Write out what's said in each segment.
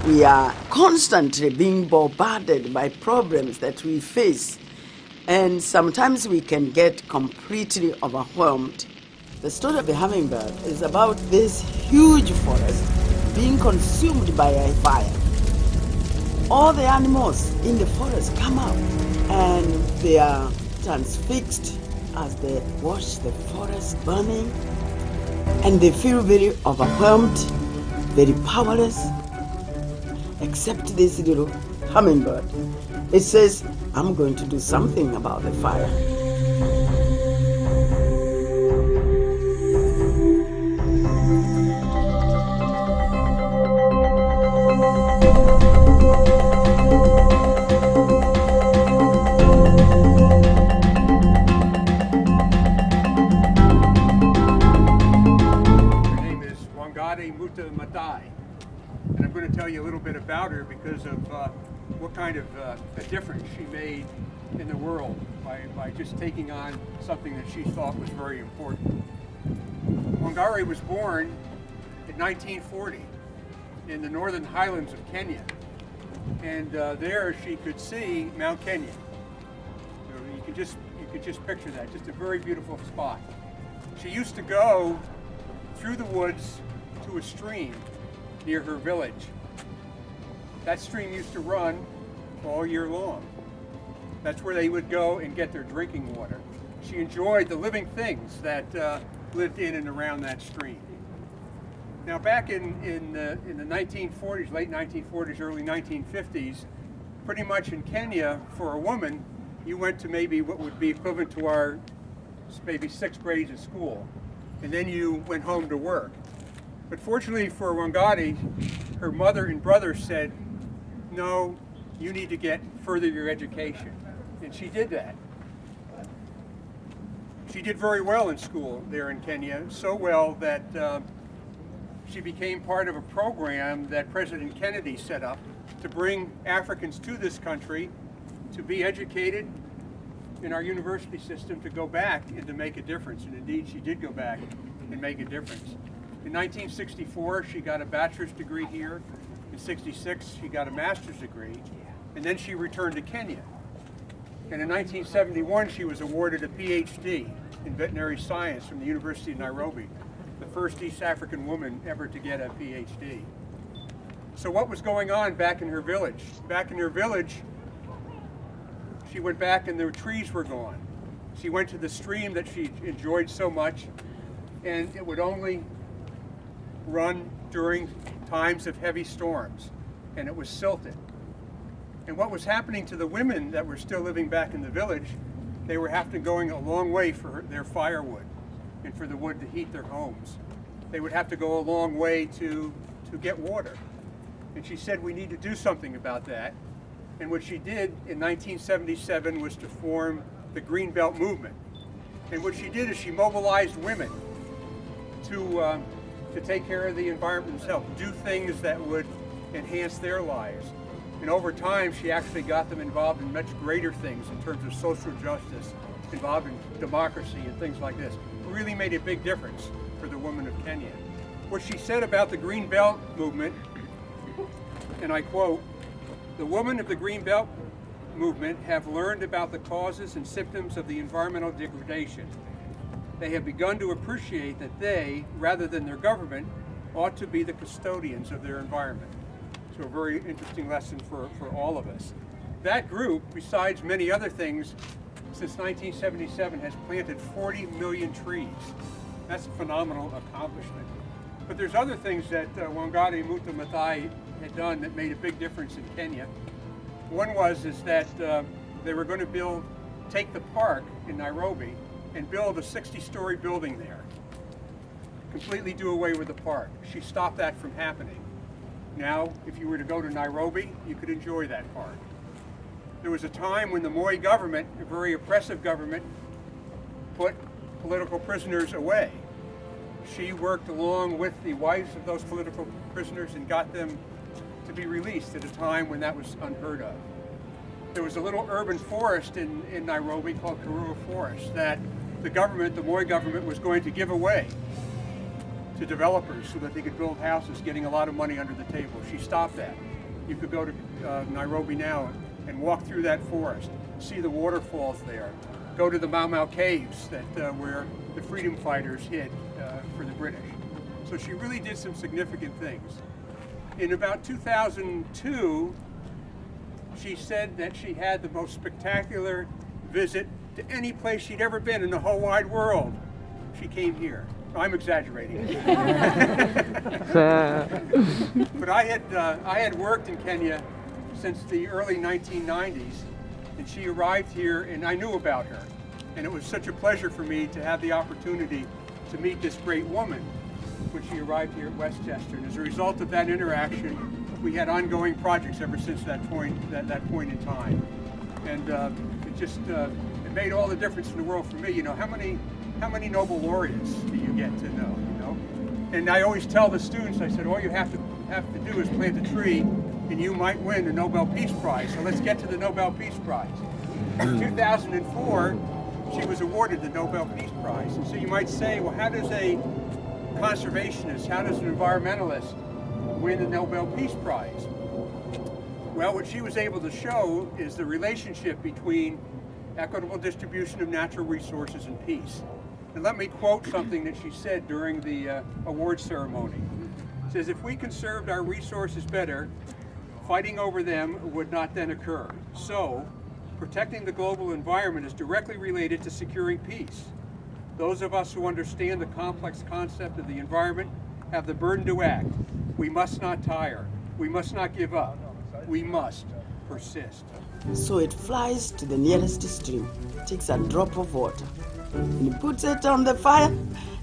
We are constantly being bombarded by problems that we face, and sometimes we can get completely overwhelmed. The story of the hummingbird is about this huge forest being consumed by a fire. All the animals in the forest come out and they are transfixed as they watch the forest burning, and they feel very overwhelmed, very powerless, except this little hummingbird. It says, I'm going to do something about the fire. Wangari Maathai, and I'm going to tell you a little bit about her because of what kind of a difference she made in the world by just taking on something that she thought was very important. Wangari was born in 1940 in the northern highlands of Kenya, and there she could see Mount Kenya. You could just picture that, just a very beautiful spot. She used to go through the woods to a stream near her village. That stream used to run all year long. That's where they would go and get their drinking water. She enjoyed the living things that lived in and around that stream. Now back in the 1940s, late 1940s, early 1950s, pretty much in Kenya, for a woman, you went to maybe what would be equivalent to our maybe 6th grade of school, and then you went home to work. But fortunately for Wangari, her mother and brother said, no, you need to further your education. And she did that. She did very well in school there in Kenya, so well that she became part of a program that President Kennedy set up to bring Africans to this country to be educated in our university system, to go back and to make a difference. And indeed, she did go back and make a difference. In 1964, she got a bachelor's degree here. In '66, she got a master's degree. And then she returned to Kenya. And in 1971, she was awarded a PhD in veterinary science from the University of Nairobi, the first East African woman ever to get a PhD. So what was going on back in her village? Back in her village, she went back and the trees were gone. She went to the stream that she enjoyed so much, and it would only run during times of heavy storms, and it was silted. And what was happening to the women that were still living back in the village, they were having to going a long way for their firewood and for the wood to heat their homes. They would have to go a long way to get water. And she said, we need to do something about that. And what she did in 1977 was to form the Green Belt movement. And what she did is she mobilized women to take care of the environment themselves, do things that would enhance their lives. And over time, she actually got them involved in much greater things in terms of social justice, involved in democracy and things like this. It really made a big difference for the women of Kenya. What she said about the Green Belt movement, and I quote, "The women of the Green Belt movement have learned about the causes and symptoms of the environmental degradation. They have begun to appreciate that they, rather than their government, ought to be the custodians of their environment." So a very interesting lesson for all of us. That group, besides many other things, since 1977 has planted 40 million trees. That's a phenomenal accomplishment. But there's other things that Wangari Maathai had done that made a big difference in Kenya. One is that they were going to take the park in Nairobi and build a 60-story building there. Completely do away with the park. She stopped that from happening. Now, if you were to go to Nairobi, you could enjoy that park. There was a time when the Moi government, a very oppressive government, put political prisoners away. She worked along with the wives of those political prisoners and got them to be released at a time when that was unheard of. There was a little urban forest in Nairobi called Karura Forest that the Moi government, was going to give away to developers so that they could build houses, getting a lot of money under the table. She stopped that. You could go to Nairobi now and walk through that forest, see the waterfalls there, go to the Mau Mau caves where the freedom fighters hid for the British. So she really did some significant things. In about 2002, she said that she had the most spectacular visit to any place she'd ever been in the whole wide world. She came here. I'm exaggerating. But I had worked in Kenya since the early 1990s, and she arrived here and I knew about her. And it was such a pleasure for me to have the opportunity to meet this great woman when she arrived here at Westchester. And as a result of that interaction, we had ongoing projects ever since that point in time. And it made all the difference in the world for me. You know, how many Nobel laureates do you get to know, you know? And I always tell the students, I said, all you have to do is plant a tree and you might win the Nobel Peace Prize. So let's get to the Nobel Peace Prize. In 2004, she was awarded the Nobel Peace Prize. And so you might say, well, how does a conservationist, how does an environmentalist win the Nobel Peace Prize? Well, what she was able to show is the relationship between equitable distribution of natural resources and peace. And let me quote something that she said during the award ceremony. It says, if we conserved our resources better, fighting over them would not then occur. So, protecting the global environment is directly related to securing peace. Those of us who understand the complex concept of the environment have the burden to act. We must not tire. We must not give up. We must persist. So it flies to the nearest stream, takes a drop of water, and puts it on the fire,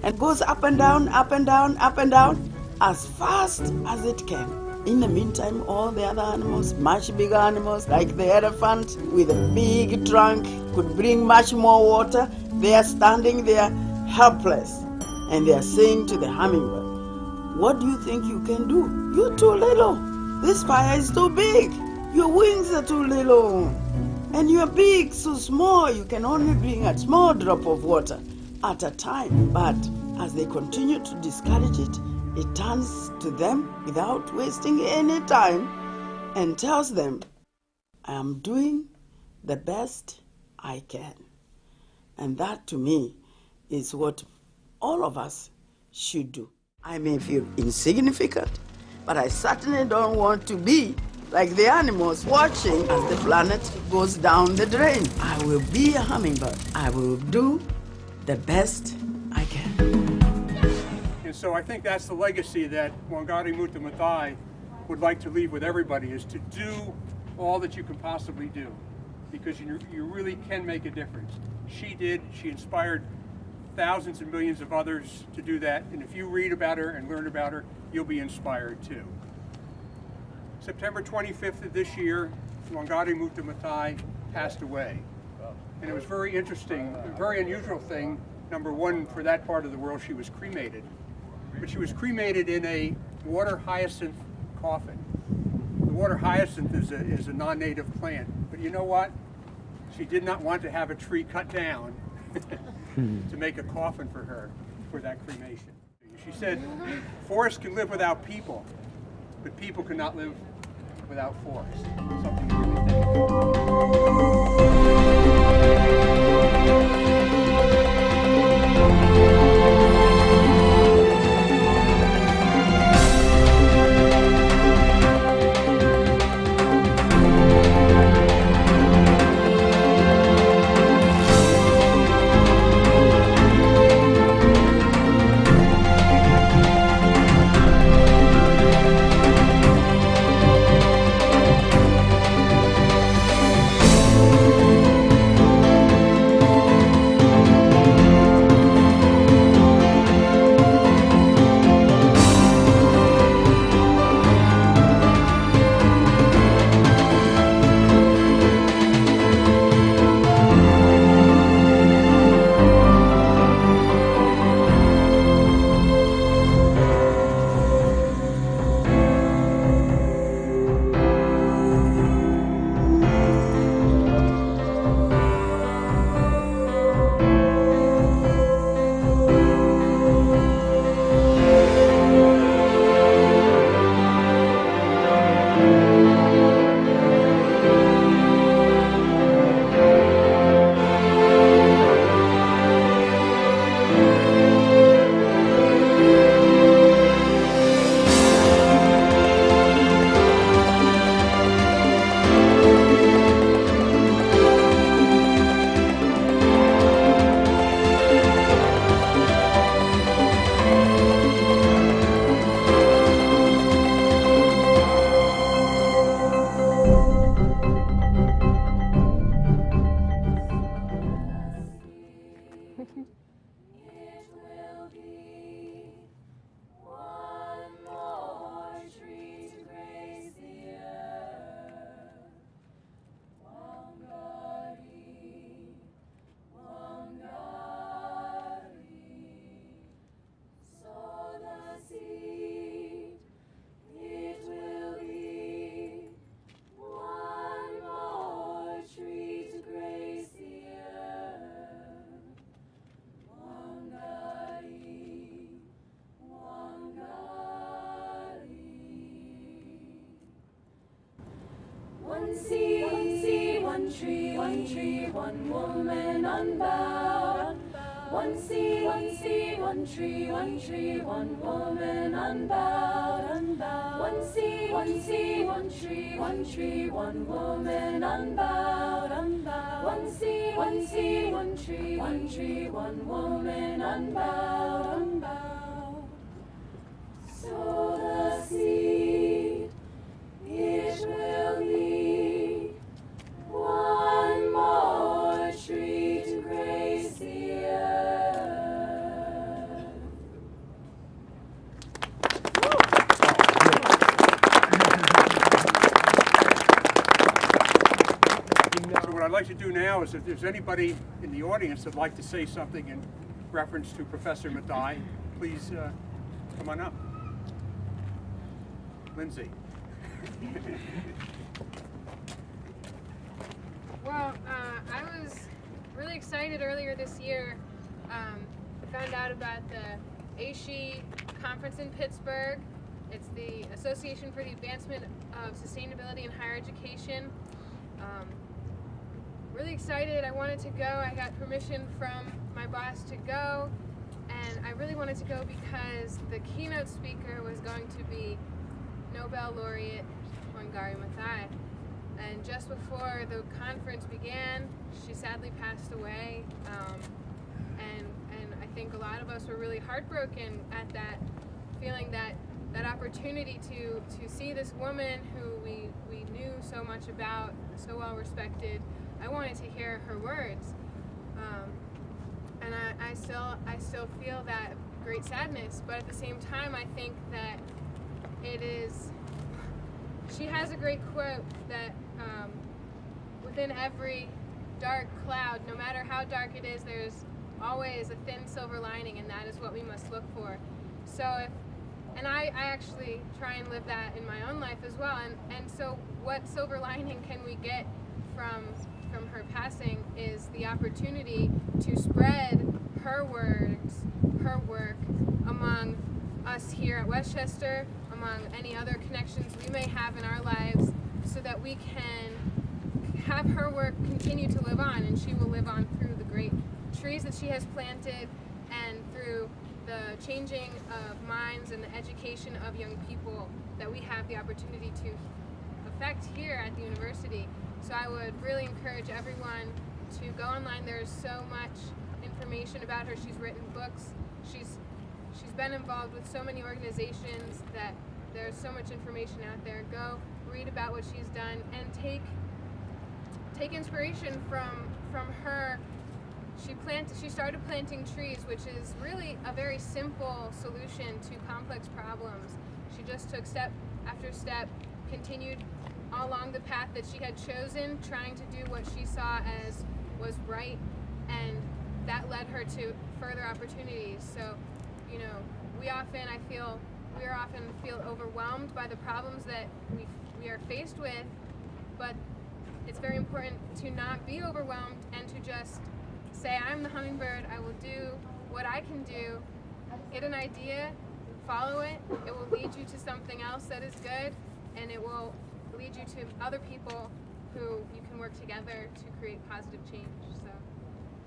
and goes up and down, up and down, up and down, as fast as it can. In the meantime, all the other animals, much bigger animals, like the elephant with a big trunk, could bring much more water. They are standing there helpless, and they are saying to the hummingbird, what do you think you can do? You're too little. This fire is too big. Your wings are too little. And you're big, so small. You can only bring a small drop of water at a time. But as they continue to discourage it, it turns to them without wasting any time and tells them, I am doing the best I can. And that to me is what all of us should do. I may feel insignificant, but I certainly don't want to be like the animals watching as the planet goes down the drain. I will be a hummingbird. I will do the best I can. And so I think that's the legacy that Wangari Maathai would like to leave with everybody, is to do all that you can possibly do, because you really can make a difference. She did. She inspired thousands and millions of others to do that. And if you read about her and learn about her, you'll be inspired too. September 25th of this year, Wangari Maathai passed away. And it was very interesting, a very unusual thing. Number one, for that part of the world, she was cremated. But she was cremated in a water hyacinth coffin. The water hyacinth is a non-native plant. But you know what? She did not want to have a tree cut down to make a coffin for her for that cremation. She said, forests can live without people, but people cannot live without forests. Something to really think about. One sea, one tree, one woman unbowed. One sea, one tree, one woman unbowed. One sea, one tree, one woman unbowed. One sea, one tree, one woman unbowed. Sow the seed, it will be one more tree to grace the earth. So what I'd like to do now is if there's anybody in the audience that'd like to say something in reference to Professor Maathai, please come on up. Lindsay. Well, I was really excited earlier this year. Found out about the ASHE conference in Pittsburgh. It's the Association for the Advancement of Sustainability in Higher Education. Really excited. I wanted to go. I got permission from my boss to go, and I really wanted to go because the keynote speaker was going to be Nobel laureate Wangari Maathai. And just before the conference began, she sadly passed away. And I think a lot of us were really heartbroken at that, feeling that opportunity to see this woman who we knew so much about, so well respected. I wanted to hear her words. And I still feel that great sadness, but at the same time I think that she has a great quote that within every dark cloud, no matter how dark it is, there's always a thin silver lining, and that is what we must look for. So I actually try and live that in my own life as well, and so what silver lining can we get from her passing is the opportunity to spread her words, her work among us here at Westchester, among any other connections we may have in our lives, so that we can have her work continue to live on, and she will live on through the great trees that she has planted and through the changing of minds and the education of young people that we have the opportunity to affect here at the university. So I would really encourage everyone to go online. There's so much information about her. She's written books. She's been involved with so many organizations that there's so much information out there. Go read about what she's done and take inspiration from her. She started planting trees, which is really a very simple solution to complex problems. She just took step after step, continued along the path that she had chosen, trying to do what she saw as was right, and that led her to further opportunities. So, we often feel overwhelmed by the problems that we are faced with, but it's very important to not be overwhelmed and to just say, I'm the hummingbird, I will do what I can do, get an idea, follow it, it will lead you to something else that is good, and it will lead you to other people who you can work together to create positive change. So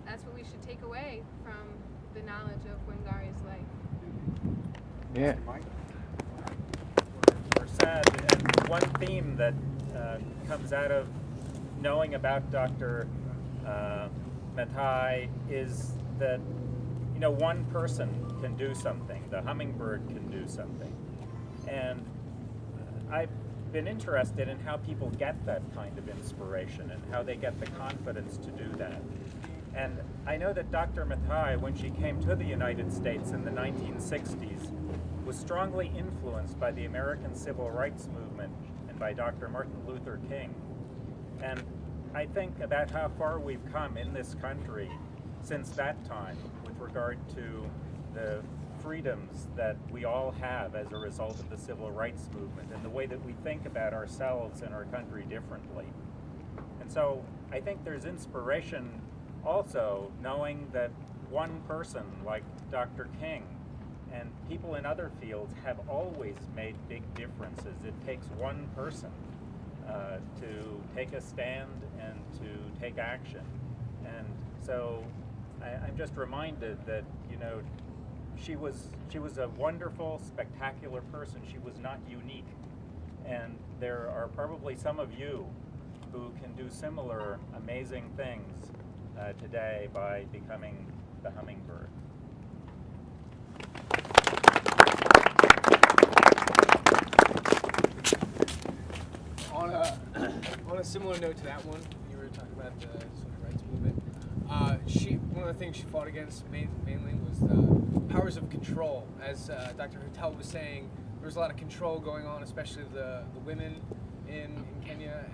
that's what we should take away from the knowledge of Wangari's life. Yeah. We're sad, and one theme that comes out of knowing about Dr. Maathai is that one person can do something. The hummingbird can do something, and I've been interested in how people get that kind of inspiration and how they get the confidence to do that. And I know that Dr. Maathai, when she came to the United States in the 1960s, was strongly influenced by the American Civil Rights Movement and by Dr. Martin Luther King. And I think about how far we've come in this country since that time with regard to the freedoms that we all have as a result of the civil rights movement and the way that we think about ourselves and our country differently. And so I think there's inspiration also knowing that one person like Dr. King and people in other fields have always made big differences. It takes one person. to take a stand and to take action. And so I'm just reminded that, you know, she was a wonderful, spectacular person. She was not unique. And there are probably some of you who can do similar amazing things today by becoming the hummingbird. On a similar note to that one, you were talking about the civil rights movement. One of the things she fought against mainly was the powers of control. As Dr. Hutel was saying, there was a lot of control going on, especially the women in Kenya,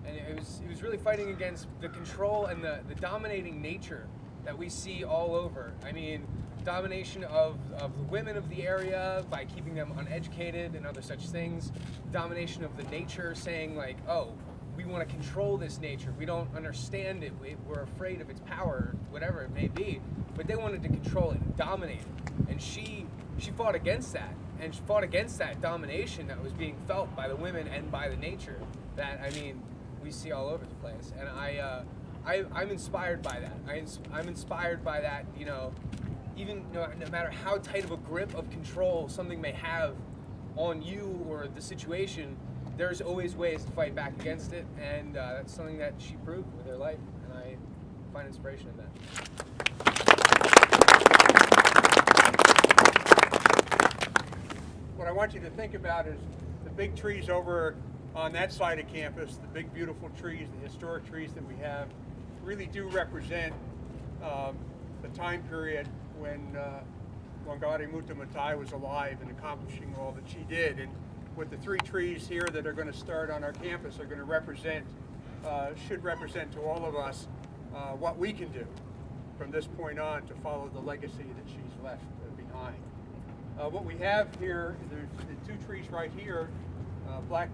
and it was really fighting against the control and the dominating nature that we see all over. I mean, domination of the women of the area by keeping them uneducated and other such things. Domination of the nature, saying like, oh, we want to control this nature. We don't understand it. We're afraid of its power, whatever it may be. But they wanted to control it and dominate it. And she fought against that. And she fought against that domination that was being felt by the women and by the nature that, I mean, we see all over the place. And I'm inspired by that. I'm inspired by that, you know, even no matter how tight of a grip of control something may have on you or the situation, there's always ways to fight back against it, and that's something that she proved with her life, and I find inspiration in that. What I want you to think about is the big trees over on that side of campus, the big beautiful trees, the historic trees that we have, really do represent the time period when Wangari Maathai was alive and accomplishing all that she did. And with the 3 trees here that are going to start on our campus are going to represent, should represent to all of us what we can do from this point on to follow the legacy that she's left behind. What we have here, there's the 2 trees right here, black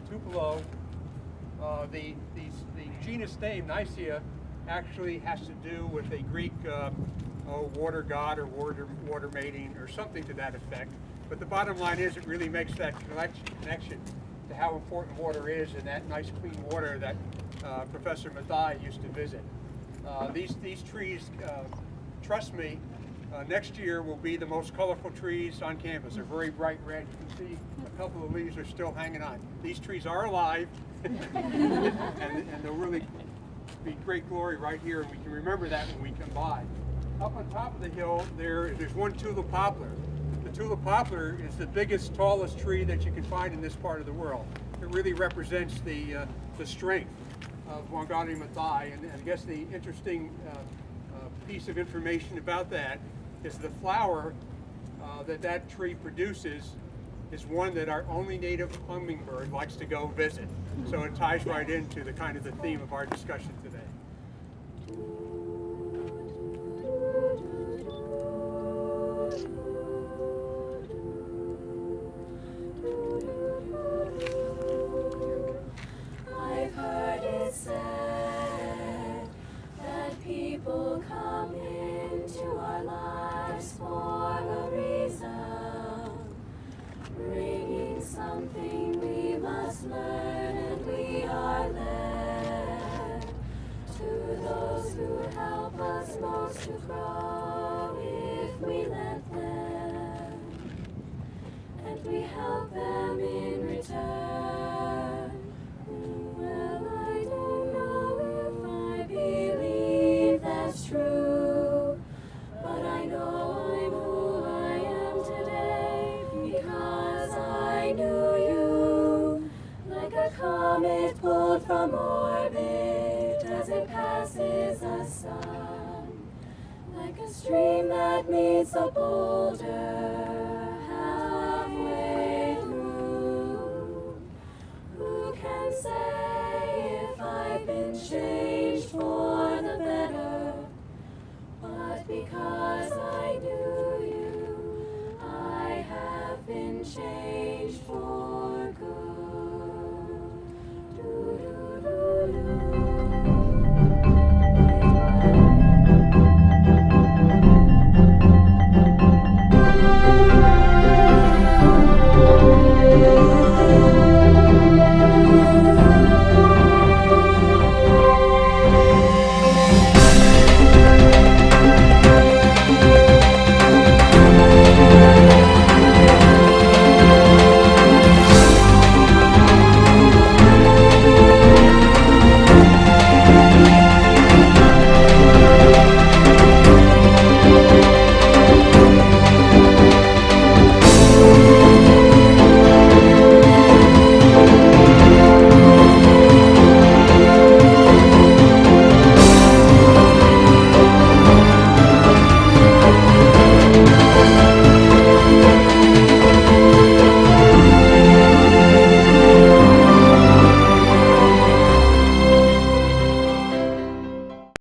tupelo. The genus name, Nicaea, actually has to do with a Greek water god or water mating or something to that effect. But the bottom line is it really makes that connection to how important water is and that nice clean water that Professor Maathai used to visit. These trees, trust me, next year will be the most colorful trees on campus. They're very bright red. You can see a couple of leaves are still hanging on. These trees are alive and they'll really be great glory right here, and we can remember that when we come by. Up on top of the hill, there's one tulip poplar. The tulip poplar is the biggest, tallest tree that you can find in this part of the world. It really represents the strength of Wangari Maathai, and I guess the interesting piece of information about that is the flower that tree produces is one that our only native hummingbird likes to go visit. So it ties right into the kind of the theme of our discussion today. I've heard it said that people come into our lives for a reason, bringing something we must learn, and we are led to those who help us most to grow if we let them, and we help them in return. Well, I don't know if I believe that's true, but I know I'm who I am today because I knew you, like a comet pulled from orbit as it passes the sun, like a stream that meets a boulder halfway through. Who can say if I've been changed?